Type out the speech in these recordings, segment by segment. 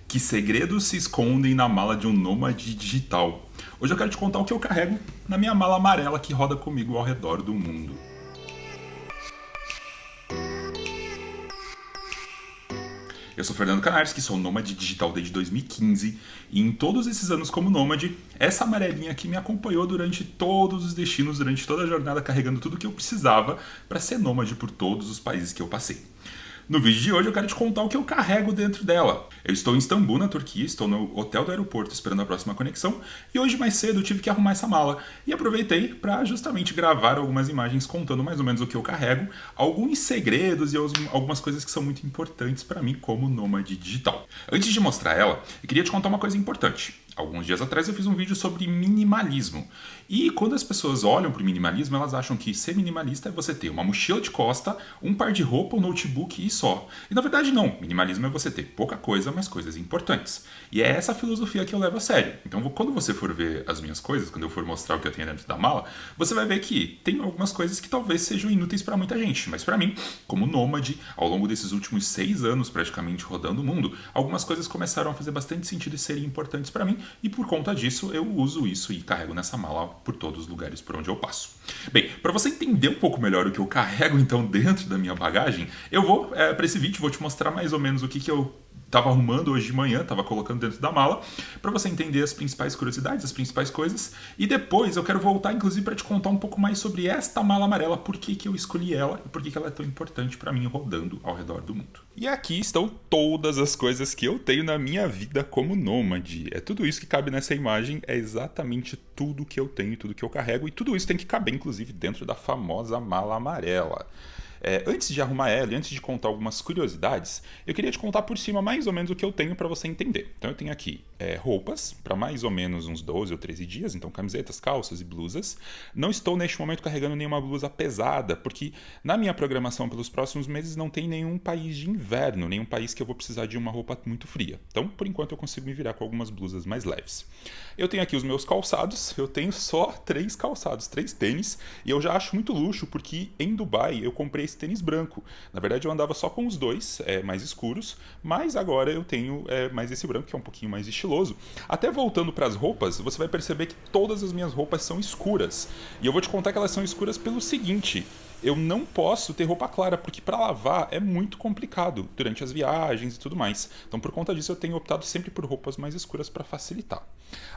Que segredos se escondem na mala de um nômade digital? Hoje eu quero te contar o que eu carrego na minha mala amarela que roda comigo ao redor do mundo. Eu sou Fernando Canares, sou nômade digital desde 2015 e em todos esses anos como nômade, essa amarelinha aqui me acompanhou durante todos os destinos, durante toda a jornada, carregando tudo o que eu precisava para ser nômade por todos os países que eu passei. No vídeo de hoje eu quero te contar o que eu carrego dentro dela. Eu estou em Istambul, na Turquia, estou no hotel do aeroporto esperando a próxima conexão e hoje mais cedo eu tive que arrumar essa mala e aproveitei para justamente gravar algumas imagens contando mais ou menos o que eu carrego, alguns segredos e algumas coisas que são muito importantes para mim como nômade digital. Antes de mostrar ela, eu queria te contar uma coisa importante. Alguns dias atrás eu fiz um vídeo sobre minimalismo. E quando as pessoas olham para o minimalismo, elas acham que ser minimalista é você ter uma mochila de costa, um par de roupa, um notebook e só. E na verdade não. Minimalismo é você ter pouca coisa, mas coisas importantes. E é essa filosofia que eu levo a sério. Então quando você for ver as minhas coisas, quando eu for mostrar o que eu tenho dentro da mala, você vai ver que tem algumas coisas que talvez sejam inúteis para muita gente. Mas para mim, como nômade, ao longo desses últimos 6 anos praticamente rodando o mundo, algumas coisas começaram a fazer bastante sentido e serem importantes para mim. E por conta disso, eu uso isso e carrego nessa mala por todos os lugares por onde eu passo. Bem, para você entender um pouco melhor o que eu carrego então dentro da minha bagagem, eu vou, para esse vídeo, vou te mostrar mais ou menos o que eu estava arrumando hoje de manhã, estava colocando dentro da mala, para você entender as principais curiosidades, as principais coisas. E depois eu quero voltar, inclusive, para te contar um pouco mais sobre esta mala amarela, por que eu escolhi ela e por que ela é tão importante para mim rodando ao redor do mundo. E aqui estão todas as coisas que eu tenho na minha vida como nômade. É tudo isso que cabe nessa imagem, é exatamente tudo que eu tenho, tudo que eu carrego, e tudo isso tem que caber, inclusive, dentro da famosa mala amarela. Antes de arrumar ela e antes de contar algumas curiosidades, eu queria te contar por cima mais ou menos o que eu tenho para você entender. Então eu tenho aqui roupas para mais ou menos uns 12 ou 13 dias, então camisetas, calças e blusas. Não estou neste momento carregando nenhuma blusa pesada, porque na minha programação pelos próximos meses não tem nenhum país de inverno, nenhum país que eu vou precisar de uma roupa muito fria. Então, por enquanto, eu consigo me virar com algumas blusas mais leves. Eu tenho aqui os meus calçados, eu tenho só 3 calçados, 3 tênis, e eu já acho muito luxo, porque em Dubai eu comprei esse tênis branco. Na verdade eu andava só com os dois, mais escuros, mas agora eu tenho mais esse branco que é um pouquinho mais estiloso. Até voltando para as roupas, você vai perceber que todas as minhas roupas são escuras. E eu vou te contar que elas são escuras pelo seguinte: eu não posso ter roupa clara, porque para lavar é muito complicado durante as viagens e tudo mais. Então, por conta disso, eu tenho optado sempre por roupas mais escuras para facilitar.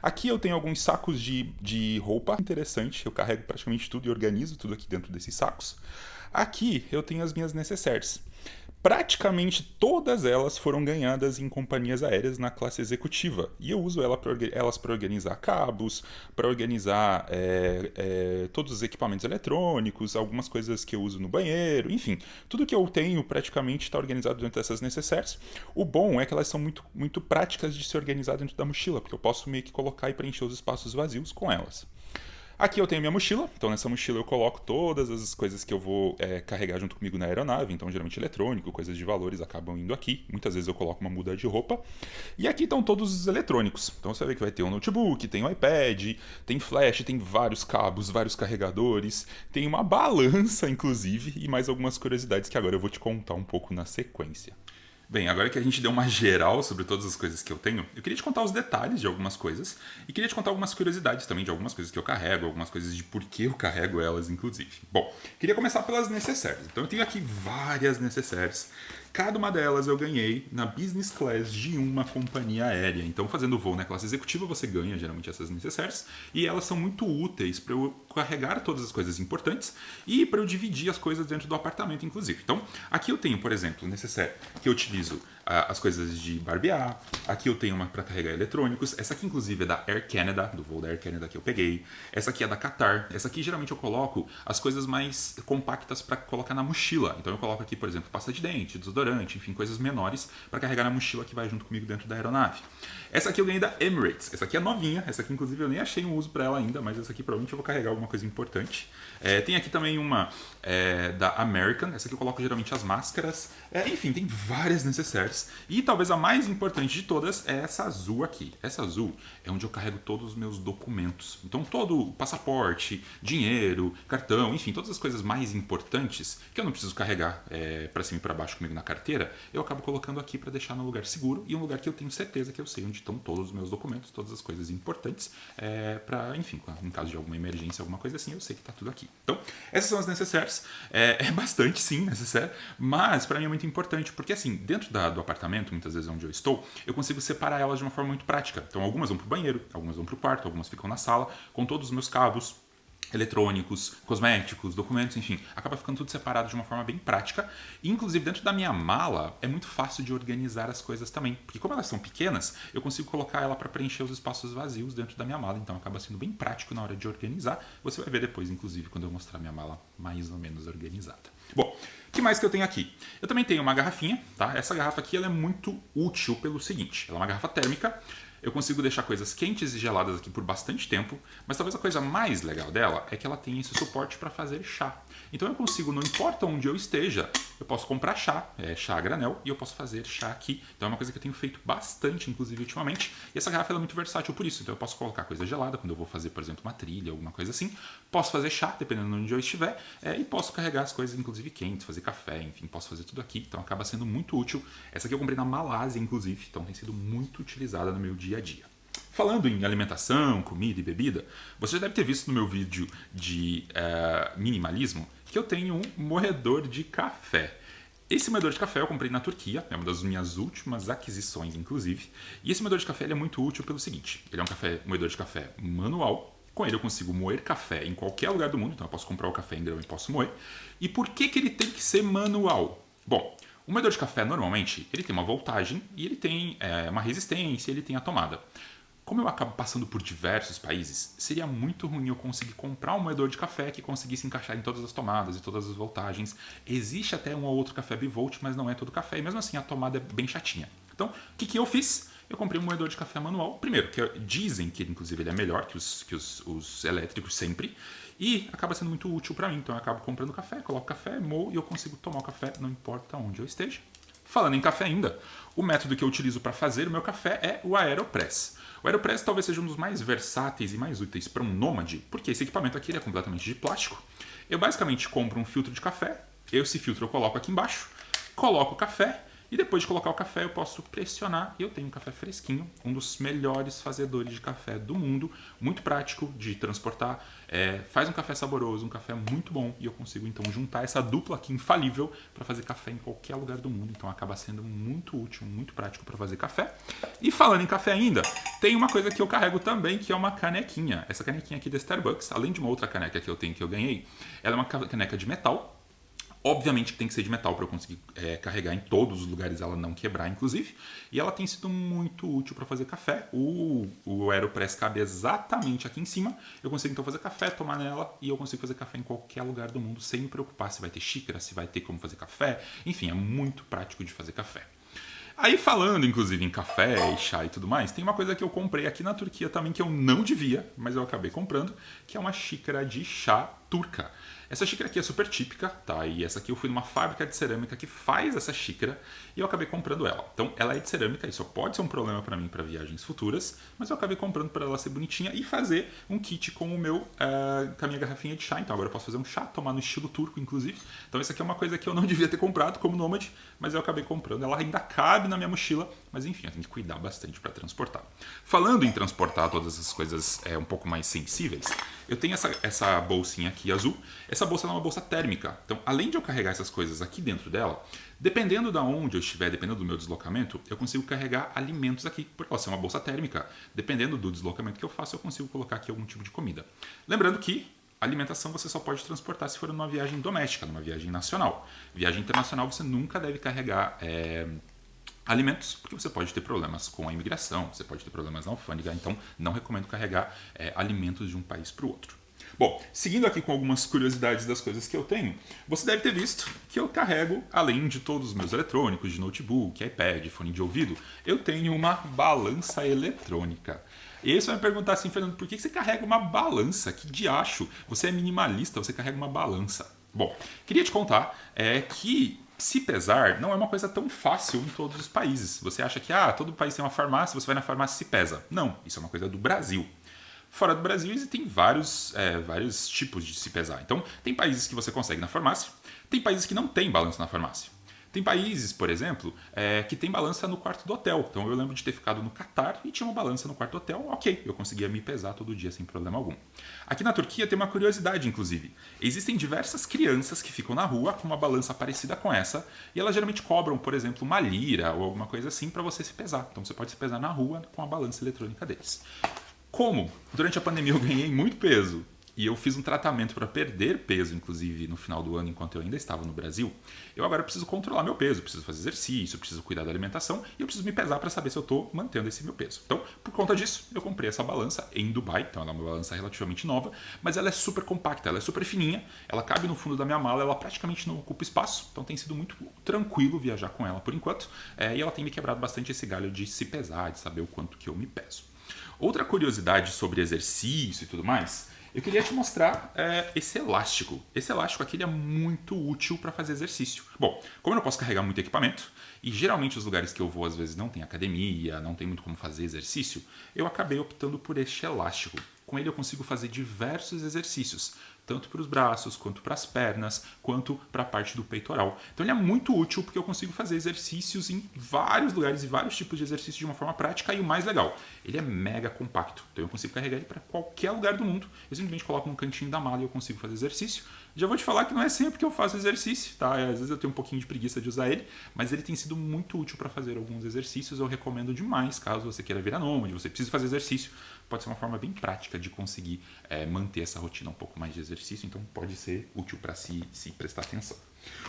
Aqui eu tenho alguns sacos de roupa interessante, eu carrego praticamente tudo e organizo tudo aqui dentro desses sacos. Aqui eu tenho as minhas necessaires. Praticamente todas elas foram ganhadas em companhias aéreas na classe executiva. E eu uso elas para organizar cabos, para organizar todos os equipamentos eletrônicos, algumas coisas que eu uso no banheiro, enfim. Tudo que eu tenho praticamente está organizado dentro dessas necessaires. O bom é que elas são muito, muito práticas de se organizar dentro da mochila, porque eu posso meio que colocar e preencher os espaços vazios com elas. Aqui eu tenho a minha mochila, então nessa mochila eu coloco todas as coisas que eu vou carregar junto comigo na aeronave, então geralmente eletrônico, coisas de valores acabam indo aqui, muitas vezes eu coloco uma muda de roupa, e aqui estão todos os eletrônicos, então você vê que vai ter um notebook, tem um iPad, tem flash, tem vários cabos, vários carregadores, tem uma balança inclusive, e mais algumas curiosidades que agora eu vou te contar um pouco na sequência. Bem, agora que a gente deu uma geral sobre todas as coisas que eu tenho, eu queria te contar os detalhes de algumas coisas e queria te contar algumas curiosidades também de algumas coisas que eu carrego, algumas coisas de por que eu carrego elas, inclusive. Bom, queria começar pelas necessaires. Então eu tenho aqui várias necessaires. Cada uma delas eu ganhei na business class de uma companhia aérea. Então, fazendo voo na classe executiva, você ganha geralmente essas necessaires e elas são muito úteis para eu carregar todas as coisas importantes e para eu dividir as coisas dentro do apartamento, inclusive. Então, aqui eu tenho, por exemplo, necessaire que eu utilizo as coisas de barbear. Aqui eu tenho uma para carregar eletrônicos. Essa aqui, inclusive, é da Air Canada, do voo da Air Canada que eu peguei. Essa aqui é da Qatar. Essa aqui, geralmente, eu coloco as coisas mais compactas para colocar na mochila. Então, eu coloco aqui, por exemplo, pasta de dente, desodorante, enfim, coisas menores para carregar na mochila que vai junto comigo dentro da aeronave. Essa aqui eu ganhei da Emirates. Essa aqui é novinha. Essa aqui, inclusive, eu nem achei um uso para ela ainda, mas essa aqui, provavelmente, eu vou carregar alguma coisa importante. Tem aqui também uma da American. Essa aqui eu coloco, geralmente, as máscaras. Enfim, tem várias necessaires. necessárias. E talvez a mais importante de todas é essa azul aqui. Essa azul é onde eu carrego todos os meus documentos. Então todo o passaporte, dinheiro, cartão, enfim, todas as coisas mais importantes que eu não preciso carregar para cima e para baixo comigo na carteira, eu acabo colocando aqui para deixar num lugar seguro e um lugar que eu tenho certeza que eu sei onde estão todos os meus documentos, todas as coisas importantes, para, enfim, em caso de alguma emergência, alguma coisa assim, eu sei que está tudo aqui. Então, essas são as necessaires. É bastante, sim, necessaire, mas para mim é muito importante, porque assim, dentro do apartamento, muitas vezes onde eu estou, eu consigo separar elas de uma forma muito prática. Então, algumas vão para o banheiro, algumas vão para o quarto, algumas ficam na sala, com todos os meus cabos eletrônicos, cosméticos, documentos, enfim, acaba ficando tudo separado de uma forma bem prática. E, inclusive, dentro da minha mala, é muito fácil de organizar as coisas também, porque como elas são pequenas, eu consigo colocar ela para preencher os espaços vazios dentro da minha mala, então acaba sendo bem prático na hora de organizar. Você vai ver depois, inclusive, quando eu mostrar minha mala mais ou menos organizada. Bom, o que mais que eu tenho aqui? Eu também tenho uma garrafinha, tá? Essa garrafa aqui ela é muito útil pelo seguinte, ela é uma garrafa térmica. Eu consigo deixar coisas quentes e geladas aqui por bastante tempo, mas talvez a coisa mais legal dela é que ela tem esse suporte para fazer chá. Então eu consigo, não importa onde eu esteja, eu posso comprar chá, chá a granel, e eu posso fazer chá aqui. Então é uma coisa que eu tenho feito bastante, inclusive, ultimamente. E essa garrafa ela é muito versátil por isso. Então eu posso colocar coisa gelada quando eu vou fazer, por exemplo, uma trilha, alguma coisa assim. Posso fazer chá, dependendo de onde eu estiver, e posso carregar as coisas, inclusive, quentes, fazer café, enfim, posso fazer tudo aqui. Então acaba sendo muito útil. Essa aqui eu comprei na Malásia, inclusive, então tem sido muito utilizada no meu dia a dia. Falando em alimentação, comida e bebida, você já deve ter visto no meu vídeo de minimalismo que eu tenho um moedor de café. Esse moedor de café eu comprei na Turquia, é uma das minhas últimas aquisições, inclusive. E esse moedor de café ele é muito útil pelo seguinte, ele é um moedor de café manual. Com ele eu consigo moer café em qualquer lugar do mundo, então eu posso comprar o café em grão e posso moer. E por que ele tem que ser manual? Bom, o moedor de café normalmente ele tem uma voltagem e ele tem uma resistência, ele tem a tomada. Como eu acabo passando por diversos países, seria muito ruim eu conseguir comprar um moedor de café que conseguisse encaixar em todas as tomadas e todas as voltagens. Existe até um ou outro café bivolt, mas não é todo café, e mesmo assim a tomada é bem chatinha. Então, o que eu fiz? Eu comprei um moedor de café manual. Primeiro, que dizem que inclusive ele é melhor que os elétricos sempre, e acaba sendo muito útil para mim. Então eu acabo comprando café, coloco café, moo e eu consigo tomar o café não importa onde eu esteja. Falando em café ainda, o método que eu utilizo para fazer o meu café é o AeroPress. O AeroPress talvez seja um dos mais versáteis e mais úteis para um nômade, porque esse equipamento aqui ele é completamente de plástico. Eu basicamente compro um filtro de café, esse filtro eu coloco aqui embaixo, coloco o café, e depois de colocar o café eu posso pressionar e eu tenho um café fresquinho, um dos melhores fazedores de café do mundo, muito prático de transportar, faz um café saboroso, um café muito bom e eu consigo então juntar essa dupla aqui infalível para fazer café em qualquer lugar do mundo, então acaba sendo muito útil, muito prático para fazer café. E falando em café ainda, tem uma coisa que eu carrego também que é uma canequinha, essa canequinha aqui da Starbucks, além de uma outra caneca que eu tenho que eu ganhei, ela é uma caneca de metal. Obviamente que tem que ser de metal para eu conseguir carregar em todos os lugares, ela não quebrar, inclusive. E ela tem sido muito útil para fazer café. O AeroPress cabe exatamente aqui em cima. Eu consigo então fazer café, tomar nela e eu consigo fazer café em qualquer lugar do mundo sem me preocupar se vai ter xícara, se vai ter como fazer café. Enfim, é muito prático de fazer café. Aí falando, inclusive, em café e chá e tudo mais, tem uma coisa que eu comprei aqui na Turquia também que eu não devia, mas eu acabei comprando, que é uma xícara de chá turca. Essa xícara aqui é super típica, tá? E essa aqui eu fui numa fábrica de cerâmica que faz essa xícara e eu acabei comprando ela. Então ela é de cerâmica, isso pode ser um problema para mim para viagens futuras, mas eu acabei comprando para ela ser bonitinha e fazer um kit com com a minha garrafinha de chá. Então agora eu posso fazer um chá, tomar no estilo turco, inclusive. Então isso aqui é uma coisa que eu não devia ter comprado como nômade, mas eu acabei comprando. Ela ainda cabe na minha mochila, mas enfim, eu tenho que cuidar bastante para transportar. Falando em transportar todas essas coisas um pouco mais sensíveis, eu tenho essa bolsinha aqui azul. Essa bolsa é uma bolsa térmica. Então, além de eu carregar essas coisas aqui dentro dela, dependendo de onde eu estiver, dependendo do meu deslocamento, eu consigo carregar alimentos aqui, porque ela é uma bolsa térmica. Dependendo do deslocamento que eu faço, eu consigo colocar aqui algum tipo de comida. Lembrando que alimentação você só pode transportar se for numa viagem doméstica, numa viagem nacional. Viagem internacional você nunca deve carregar alimentos, porque você pode ter problemas com a imigração, você pode ter problemas na alfândega, então não recomendo carregar alimentos de um país para o outro. Bom, seguindo aqui com algumas curiosidades das coisas que eu tenho, você deve ter visto que eu carrego, além de todos os meus eletrônicos, de notebook, iPad, fone de ouvido, eu tenho uma balança eletrônica. E aí você vai me perguntar assim, Fernando, por que você carrega uma balança? Que diacho? Você é minimalista, você carrega uma balança. Bom, queria te contar que se pesar não é uma coisa tão fácil em todos os países. Você acha que todo país tem uma farmácia, você vai na farmácia e se pesa. Não, isso é uma coisa do Brasil. Fora do Brasil existem vários tipos de se pesar. Então, tem países que você consegue na farmácia, tem países que não tem balança na farmácia. Tem países, por exemplo, que tem balança no quarto do hotel. Então eu lembro de ter ficado no Catar e tinha uma balança no quarto do hotel. Ok, eu conseguia me pesar todo dia sem problema algum. Aqui na Turquia tem uma curiosidade, inclusive. Existem diversas crianças que ficam na rua com uma balança parecida com essa e elas geralmente cobram, por exemplo, uma lira ou alguma coisa assim para você se pesar. Então você pode se pesar na rua com a balança eletrônica deles. Como durante a pandemia eu ganhei muito peso e eu fiz um tratamento para perder peso, inclusive no final do ano, enquanto eu ainda estava no Brasil, eu agora preciso controlar meu peso, preciso fazer exercício, preciso cuidar da alimentação e eu preciso me pesar para saber se eu estou mantendo esse meu peso. Então, por conta disso, eu comprei essa balança em Dubai, então ela é uma balança relativamente nova, mas ela é super compacta, ela é super fininha, ela cabe no fundo da minha mala, ela praticamente não ocupa espaço, então tem sido muito tranquilo viajar com ela por enquanto, e ela tem me quebrado bastante esse galho de se pesar, de saber o quanto que eu me peso. Outra curiosidade sobre exercício e tudo mais, eu queria te mostrar esse elástico. Esse elástico aqui ele é muito útil para fazer exercício. Bom, como eu não posso carregar muito equipamento, e geralmente os lugares que eu vou às vezes não tem academia, não tem muito como fazer exercício, eu acabei optando por este elástico. Com ele eu consigo fazer diversos exercícios, tanto para os braços, quanto para as pernas, quanto para a parte do peitoral. Então ele é muito útil porque eu consigo fazer exercícios em vários lugares e vários tipos de exercício de uma forma prática e o mais legal, ele é mega compacto. Então eu consigo carregar ele para qualquer lugar do mundo. Eu simplesmente coloco no cantinho da mala e eu consigo fazer exercício. Já vou te falar que não é sempre que eu faço exercício, tá? Às vezes eu tenho um pouquinho de preguiça de usar ele, mas ele tem sido muito útil para fazer alguns exercícios. Eu recomendo demais, caso você queira virar nômade, você precise fazer exercício. Pode ser uma forma bem prática de conseguir manter essa rotina um pouco mais de exercício, então pode ser útil para se prestar atenção.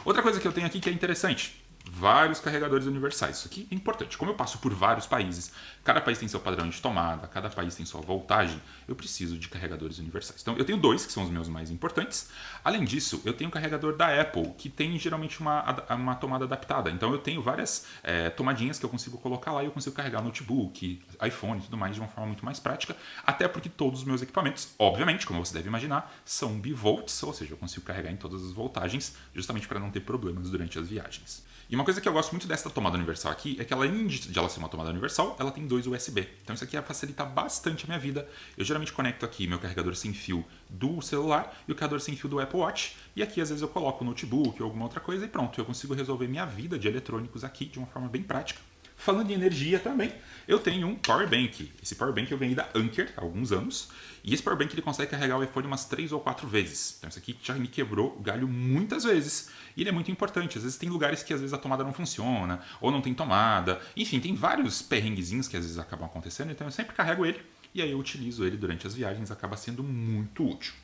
Outra coisa que eu tenho aqui que é interessante, vários carregadores universais. Isso aqui é importante. Como eu passo por vários países, cada país tem seu padrão de tomada, cada país tem sua voltagem, eu preciso de carregadores universais. Então eu tenho dois, que são os meus mais importantes. Além disso, eu tenho um carregador da Apple, que tem geralmente uma tomada adaptada. Então eu tenho várias tomadinhas que eu consigo colocar lá e eu consigo carregar notebook, iPhone e tudo mais de uma forma muito mais prática. Até porque todos os meus equipamentos, obviamente, como você deve imaginar, são bivolts, ou seja, eu consigo carregar em todas as voltagens, justamente para não ter problemas durante as viagens. E uma coisa que eu gosto muito dessa tomada universal aqui é que ela, além de ela ser uma tomada universal, ela tem 2 USB. Então isso aqui facilita bastante a minha vida. Eu geralmente conecto aqui meu carregador sem fio do celular e o carregador sem fio do Apple Watch. E aqui às vezes eu coloco o notebook ou alguma outra coisa e pronto, eu consigo resolver minha vida de eletrônicos aqui de uma forma bem prática. Falando em energia também, eu tenho um Power Bank. Esse Power Bank eu ganhei da Anker há alguns anos. E esse Power Bank ele consegue carregar o iPhone umas 3 ou 4 vezes. Então isso aqui já me quebrou o galho muitas vezes. E ele é muito importante. Às vezes tem lugares que às vezes a tomada não funciona, ou não tem tomada. Enfim, tem vários perrenguezinhos que às vezes acabam acontecendo. Então eu sempre carrego ele e aí eu utilizo ele durante as viagens. Acaba sendo muito útil.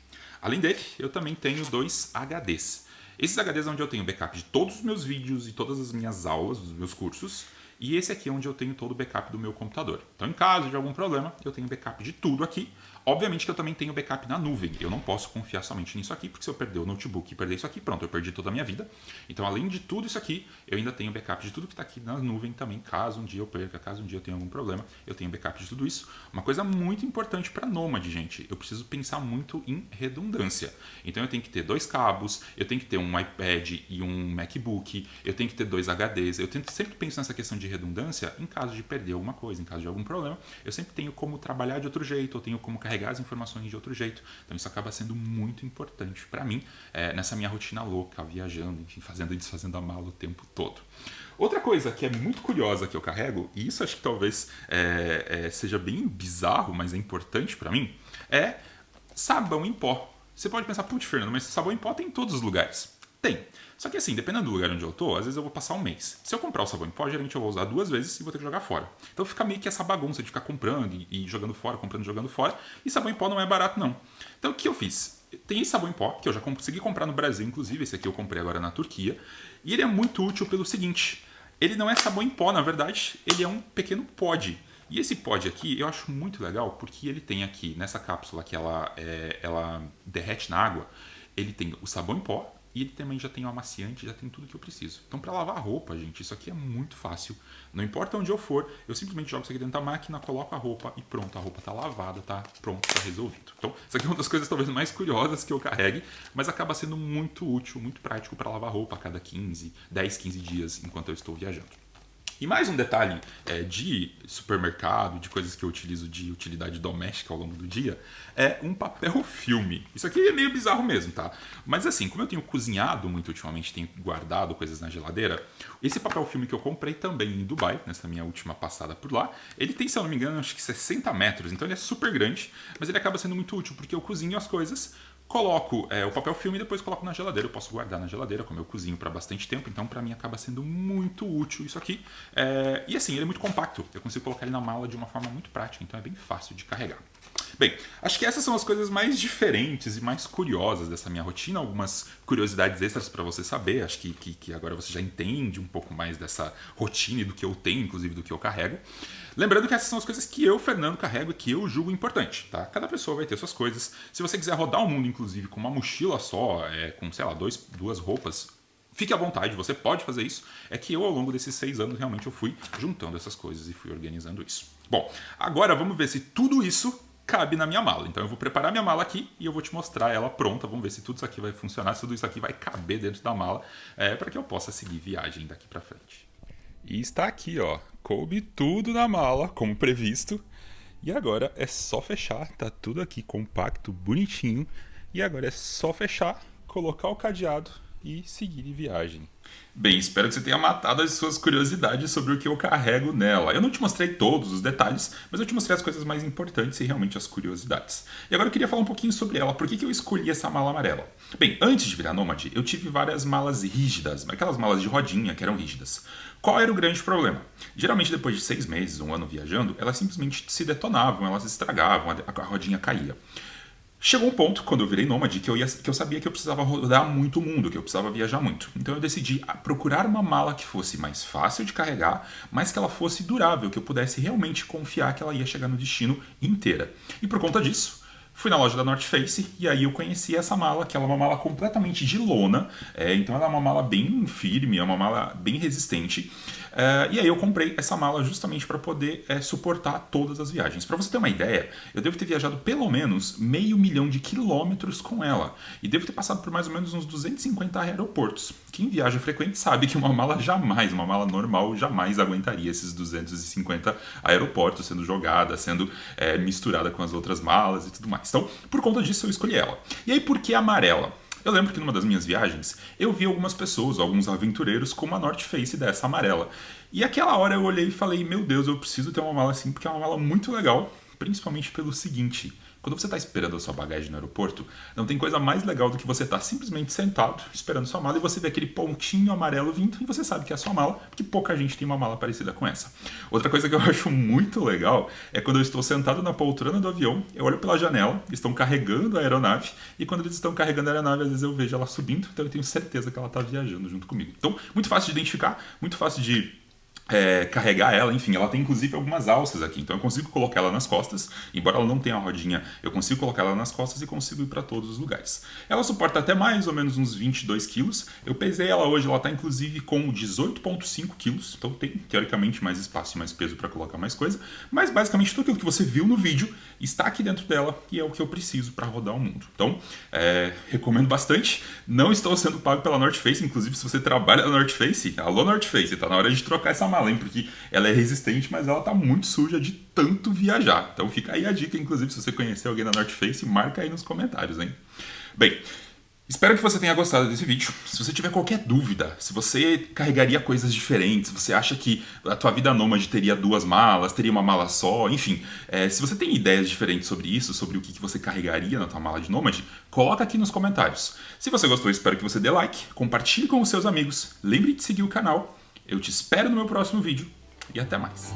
Além dele, eu também tenho 2 HDs. Esses HDs é onde eu tenho backup de todos os meus vídeos e todas as minhas aulas, dos meus cursos. E esse aqui é onde eu tenho todo o backup do meu computador. Então, em caso de algum problema, eu tenho backup de tudo aqui. Obviamente que eu também tenho backup na nuvem. Eu não posso confiar somente nisso aqui, porque se eu perder o notebook e perder isso aqui, pronto, eu perdi toda a minha vida. Então, além de tudo isso aqui, eu ainda tenho backup de tudo que está aqui na nuvem também, caso um dia eu perca, caso um dia eu tenha algum problema, eu tenho backup de tudo isso. Uma coisa muito importante para nômade, gente, eu preciso pensar muito em redundância. Então, eu tenho que ter 2 cabos, eu tenho que ter um iPad e um MacBook, eu tenho que ter 2 HDs, eu sempre penso nessa questão de redundância em caso de perder alguma coisa, em caso de algum problema, eu sempre tenho como trabalhar de outro jeito, eu tenho como carregar as informações de outro jeito. Então isso acaba sendo muito importante para mim nessa minha rotina louca, viajando, enfim, fazendo e desfazendo a mala o tempo todo. Outra coisa que é muito curiosa que eu carrego, e isso acho que talvez seja bem bizarro, mas é importante para mim, é sabão em pó. Você pode pensar, putz, Fernando, mas sabão em pó tem em todos os lugares. Tem. Só que assim, dependendo do lugar onde eu tô, às vezes eu vou passar um mês. Se eu comprar o sabão em pó, geralmente eu vou usar 2 vezes e vou ter que jogar fora. Então fica meio que essa bagunça de ficar comprando e jogando fora, comprando e jogando fora. E sabão em pó não é barato, não. Então o que eu fiz? Tem esse sabão em pó, que eu já consegui comprar no Brasil, inclusive. Esse aqui eu comprei agora na Turquia. E ele é muito útil pelo seguinte. Ele não é sabão em pó, na verdade. Ele é um pequeno pod. E esse pod aqui eu acho muito legal porque ele tem aqui, nessa cápsula que ela derrete na água, ele tem o sabão em pó, e ele também já tem um amaciante, já tem tudo que eu preciso. Então para lavar a roupa, gente, isso aqui é muito fácil. Não importa onde eu for, eu simplesmente jogo isso aqui dentro da máquina, coloco a roupa e pronto, a roupa tá lavada, tá pronto, tá resolvido. Então isso aqui é uma das coisas talvez mais curiosas que eu carregue, mas acaba sendo muito útil, muito prático para lavar roupa a cada 10, 15 dias enquanto eu estou viajando. E mais um detalhe de supermercado, de coisas que eu utilizo de utilidade doméstica ao longo do dia, é um papel filme. Isso aqui é meio bizarro mesmo, tá? Mas assim, como eu tenho cozinhado muito ultimamente, tenho guardado coisas na geladeira, esse papel filme que eu comprei também em Dubai, nessa minha última passada por lá, ele tem, se eu não me engano, acho que 60 metros, então ele é super grande, mas ele acaba sendo muito útil, porque eu cozinho as coisas, coloco o papel filme e depois coloco na geladeira. Eu posso guardar na geladeira, como eu cozinho para bastante tempo, então para mim acaba sendo muito útil isso aqui. E assim, ele é muito compacto, eu consigo colocar ele na mala de uma forma muito prática, então é bem fácil de carregar. Bem, acho que essas são as coisas mais diferentes e mais curiosas dessa minha rotina, algumas curiosidades extras para você saber, acho que agora você já entende um pouco mais dessa rotina e do que eu tenho, inclusive do que eu carrego. Lembrando que essas são as coisas que eu, Fernando, carrego e que eu julgo importante, tá? Cada pessoa vai ter suas coisas. Se você quiser rodar o mundo, inclusive, com uma mochila só, com, sei lá, duas roupas, fique à vontade, você pode fazer isso. É que eu, ao longo desses 6 anos, realmente eu fui juntando essas coisas e fui organizando isso. Bom, agora vamos ver se tudo isso cabe na minha mala. Então eu vou preparar minha mala aqui e eu vou te mostrar ela pronta. Vamos ver se tudo isso aqui vai funcionar, se tudo isso aqui vai caber dentro da mala, para que eu possa seguir viagem daqui para frente. E está aqui, ó, coube tudo na mala, como previsto. E agora é só fechar, tá tudo aqui compacto, bonitinho. E agora é só fechar, colocar o cadeado e seguir em viagem. Bem, espero que você tenha matado as suas curiosidades sobre o que eu carrego nela. Eu não te mostrei todos os detalhes, mas eu te mostrei as coisas mais importantes e realmente as curiosidades. E agora eu queria falar um pouquinho sobre ela. Por que eu escolhi essa mala amarela? Bem, antes de virar nômade, eu tive várias malas rígidas, aquelas malas de rodinha que eram rígidas. Qual era o grande problema? Geralmente depois de 6 meses, 1 ano viajando, elas simplesmente se detonavam, elas se estragavam, a rodinha caía. Chegou um ponto, quando eu virei nômade, que eu sabia que eu precisava rodar muito o mundo, que eu precisava viajar muito. Então eu decidi procurar uma mala que fosse mais fácil de carregar, mas que ela fosse durável, que eu pudesse realmente confiar que ela ia chegar no destino inteira. E por conta disso, fui na loja da North Face e aí eu conheci essa mala, que ela é uma mala completamente de lona, então ela é uma mala bem firme, é uma mala bem resistente. E aí eu comprei essa mala justamente para poder suportar todas as viagens. Para você ter uma ideia, eu devo ter viajado pelo menos 500 mil de quilômetros com ela. E devo ter passado por mais ou menos uns 250 aeroportos. Quem viaja frequente sabe que uma mala normal jamais aguentaria esses 250 aeroportos sendo jogada, sendo misturada com as outras malas e tudo mais. Então, por conta disso eu escolhi ela. E aí por que amarela? Eu lembro que numa das minhas viagens, eu vi algumas pessoas, alguns aventureiros com uma North Face dessa amarela. E aquela hora eu olhei e falei, meu Deus, eu preciso ter uma mala assim, porque é uma mala muito legal, principalmente pelo seguinte: quando você está esperando a sua bagagem no aeroporto, não tem coisa mais legal do que você estar simplesmente sentado, esperando sua mala, e você vê aquele pontinho amarelo vindo, e você sabe que é a sua mala, porque pouca gente tem uma mala parecida com essa. Outra coisa que eu acho muito legal é quando eu estou sentado na poltrona do avião, eu olho pela janela, estão carregando a aeronave, e quando eles estão carregando a aeronave, às vezes eu vejo ela subindo, então eu tenho certeza que ela está viajando junto comigo. Então, muito fácil de identificar, muito fácil de carregar ela, enfim, ela tem inclusive algumas alças aqui, então eu consigo colocar ela nas costas, embora ela não tenha a rodinha, eu consigo colocar ela nas costas e consigo ir para todos os lugares. Ela suporta até mais ou menos uns 22 quilos, eu pesei ela hoje, ela está inclusive com 18,5 quilos, então tem teoricamente mais espaço e mais peso para colocar mais coisa, mas basicamente tudo aquilo que você viu no vídeo está aqui dentro dela e é o que eu preciso para rodar o mundo. Então, recomendo bastante, não estou sendo pago pela North Face, inclusive se você trabalha na North Face, alô North Face, tá na hora de trocar essa mala, porque ela é resistente, mas ela tá muito suja de tanto viajar. Então fica aí a dica, inclusive, se você conhecer alguém da North Face, marca aí nos comentários, hein? Bem, espero que você tenha gostado desse vídeo. Se você tiver qualquer dúvida, se você carregaria coisas diferentes, se você acha que a tua vida nômade teria 2 malas, teria uma mala só, enfim, se você tem ideias diferentes sobre isso, sobre o que você carregaria na tua mala de nômade, coloca aqui nos comentários. Se você gostou, espero que você dê like, compartilhe com os seus amigos, lembre de seguir o canal. Eu te espero no meu próximo vídeo e até mais.